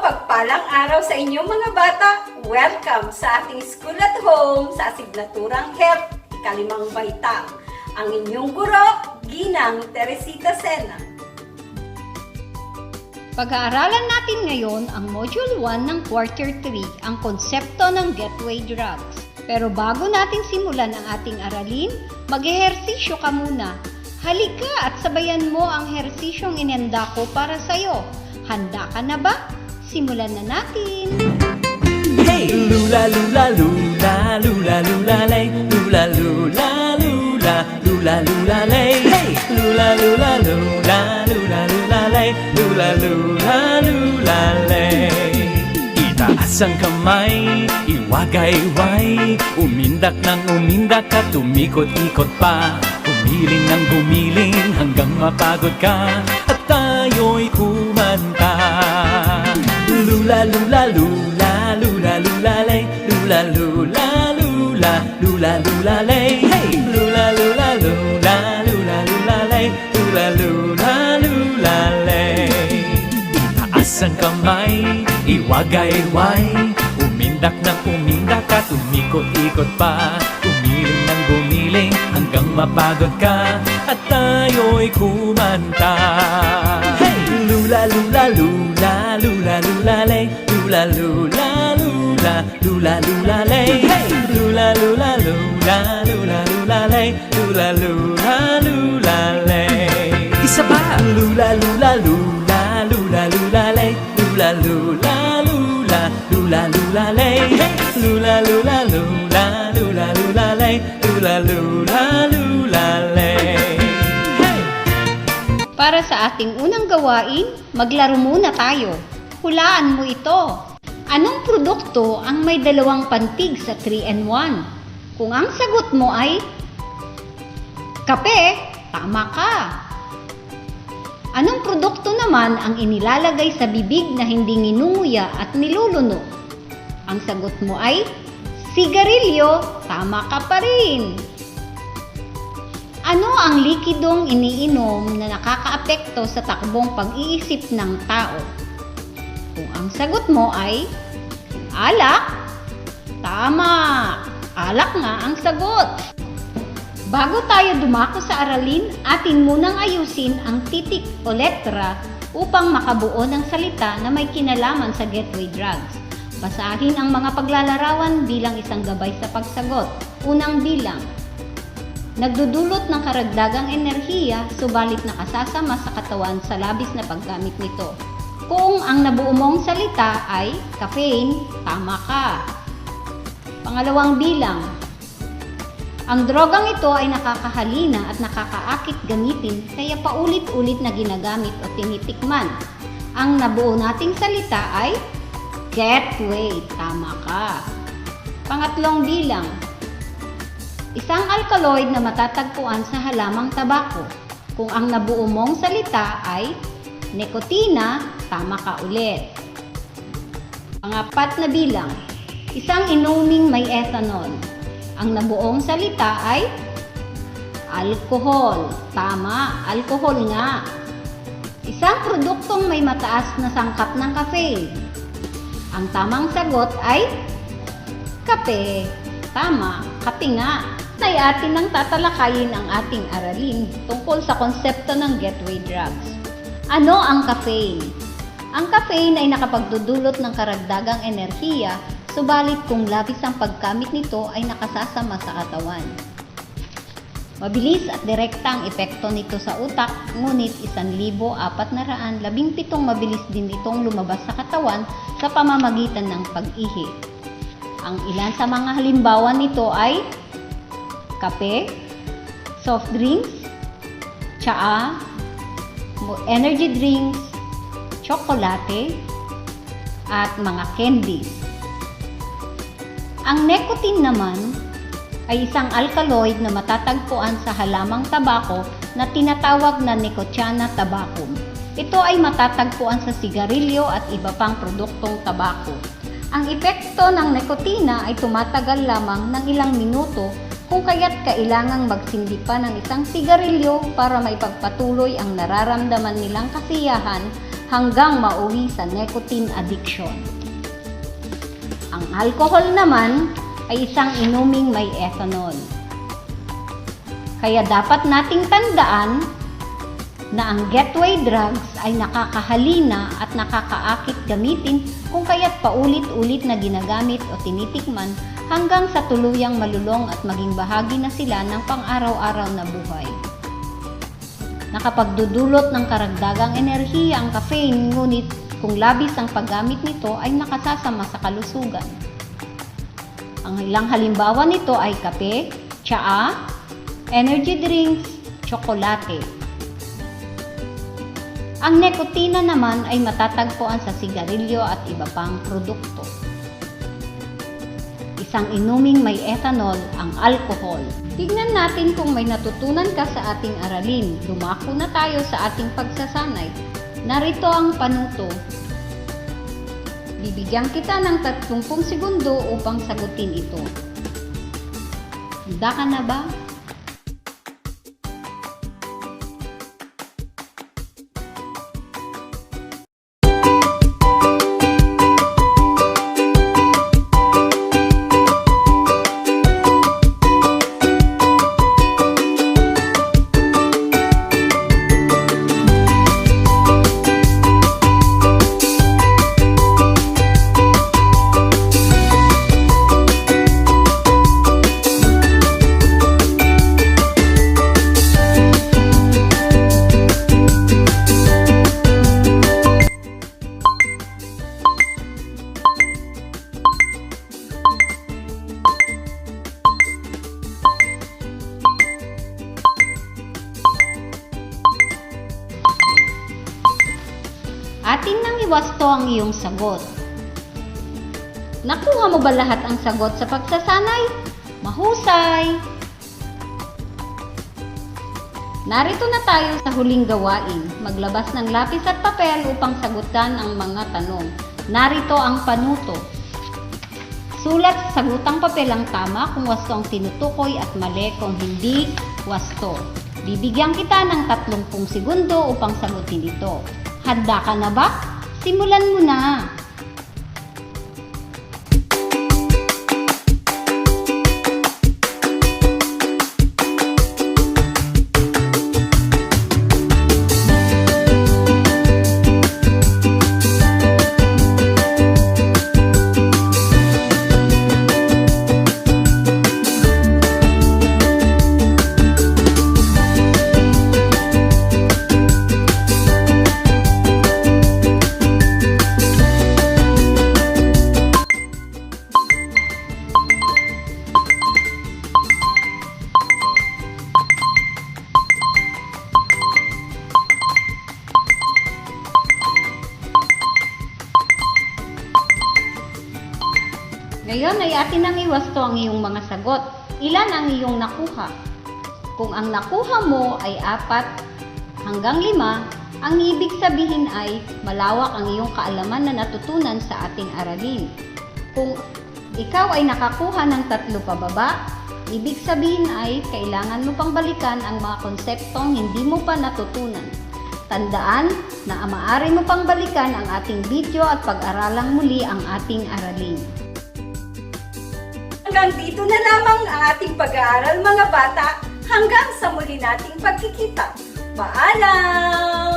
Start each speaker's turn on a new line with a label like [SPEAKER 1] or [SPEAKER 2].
[SPEAKER 1] Mapagpalang araw sa inyong mga bata! Welcome sa ating School at Home sa asignaturang Health, ikalimang baitang. Ang inyong guro, Ginang Teresita Sena.
[SPEAKER 2] Pag-aaralan natin ngayon ang Module 1 ng Quarter 3, ang konsepto ng gateway drugs. Pero bago natin simulan ang ating aralin, mag-ehersisyo ka muna. Halika at sabayan mo ang ehersisyong inihanda ko para sa'yo. Handa ka na ba? Simulan na natin!
[SPEAKER 3] Hey! Lula lula lula lula lula lay lula lula lula lula lula lay Hey! Lula lula lula lula lula lay lula lula lula lay Itaas ang kamay, iwagayway, umindak ng umindak at umikot-ikot pa, gumiling ng gumiling hanggang mapagod ka at tayo'y kumanta. Lula lula lula lula lula lay lula lula lula lula lula lay Hey! Lula lula lula lula lula lay lula lula lula lay Itaas ang kamay, iwagayway, umindak ng umindak at umikot-ikot pa, gumiling ng gumiling hanggang mapagod ka at tayo'y kumanta. Hey! Lula lula lula lula lula lay lula lula lula lula lula lay Hey! Lula lula lula lula lula lay lula lula lula lay Isa pa! Lula lula lula lula lula lay lula lula lula lula lula lay Hey! Lula lula lula lula lula lay lula lula lula lay
[SPEAKER 2] Para sa ating unang gawain, maglaro muna tayo. Hulaan mo ito. Anong produkto ang may dalawang pantig sa 3-in-1? Kung ang sagot mo ay kape, tama ka. Anong produkto naman ang inilalagay sa bibig na hindi nginunguya at niluluno? Ang sagot mo ay sigarilyo, tama ka pa rin. Ano ang likidong iniinom na nakakaapekto sa takbong pag-iisip ng tao? Kung ang sagot mo ay alak, tama, alak nga ang sagot. Bago tayo dumako sa aralin, atin munang ayusin ang titik o letra upang makabuo ng salita na may kinalaman sa gateway drugs. Basahin ang mga paglalarawan bilang isang gabay sa pagsagot. Unang bilang. Nagdudulot ng karagdagang enerhiya, subalit nakasasama sa katawan sa labis na paggamit nito. Kung ang nabuo mong salita ay caffeine, tama ka. Pangalawang bilang. Ang drogang ito ay nakakahalina at nakakaakit gamitin, kaya paulit-ulit na ginagamit o tinitikman. Ang nabuo nating salita ay gateway, tama ka. Pangatlong bilang. Isang alkaloid na matatagpuan sa halamang tabako. Kung ang nabuo mong salita ay nikotina, tama ka ulit. Pangapat na bilang. Isang inuming may ethanol. Ang nabuong salita ay alcohol. Tama, alcohol nga. Isang produktong may mataas na sangkap ng caffeine. Ang tamang sagot ay kape. Tama, kape nga. Ay atin nang tatalakayin ang ating aralin tungkol sa konsepto ng gateway drugs. Ano ang caffeine? Ang caffeine ay nakapagdudulot ng karagdagang enerhiya, subalit kung labis ang paggamit nito ay nakasasama sa katawan. Mabilis at direkta ang epekto nito sa utak, ngunit 1,417 mabilis din itong lumabas sa katawan sa pamamagitan ng pag-ihi. Ang ilan sa mga halimbawa nito ay kape, soft drinks, tsaa, energy drinks, tsokolate, at mga candies. Ang nicotine naman ay isang alkaloid na matatagpuan sa halamang tabako na tinatawag na Nicotiana tabacum. Ito ay matatagpuan sa sigarilyo at iba pang produktong tabako. Ang epekto ng nikotina ay tumatagal lamang ng ilang minuto, kung kaya't kailangang magsindi pa ng isang sigarilyo para maipagpatuloy ang nararamdaman nilang kasiyahan hanggang mauwi sa nicotine addiction. Ang alcohol naman ay isang inuming may ethanol. Kaya dapat nating tandaan na ang gateway drugs ay nakakahalina at nakakaakit gamitin kung kaya't paulit-ulit na ginagamit o tinitikman hanggang sa tuluyang malulong at maging bahagi na sila ng pang-araw-araw na buhay. Nakapagdudulot ng karagdagang enerhiya ang caffeine, ngunit kung labis ang paggamit nito ay nakasasama sa kalusugan. Ang ilang halimbawa nito ay kape, tsaa, energy drinks, tsokolate. Ang nikotina naman ay matatagpuan sa sigarilyo at iba pang produkto. Isang inuming may ethanol ang alcohol. Tignan natin kung may natutunan ka sa ating aralin. Dumako na tayo sa ating pagsasanay. Narito ang panuto. Bibigyan kita ng 30 segundo upang sagutin ito. Handa ka na ba? Atin nang iwasto ang iyong sagot. Nakuha mo ba lahat ang sagot sa pagsasanay? Mahusay! Narito na tayo sa huling gawain. Maglabas ng lapis at papel upang sagutan ang mga tanong. Narito ang panuto. Sulat sa sagutang papel ang tama kung wasto ang tinutukoy at mali kung hindi wasto. Bibigyan kita ng 30 segundo upang sagutin ito. Handa ka na ba? Simulan mo na! Ngayon ay atin nang iwasto ang iyong mga sagot. Ilan ang iyong nakuha? Kung ang nakuha mo ay 4 hanggang 5, ang ibig sabihin ay malawak ang iyong kaalaman na natutunan sa ating aralin. Kung ikaw ay nakakuha ng 3 pababa, ibig sabihin ay kailangan mo pang balikan ang mga konseptong hindi mo pa natutunan. Tandaan na maaari mo pang balikan ang ating video at pag-aralang muli ang ating aralin.
[SPEAKER 1] Hanggang dito na lamang ang ating pag-aaral mga bata. Hanggang sa muli nating pagkikita. Paalam!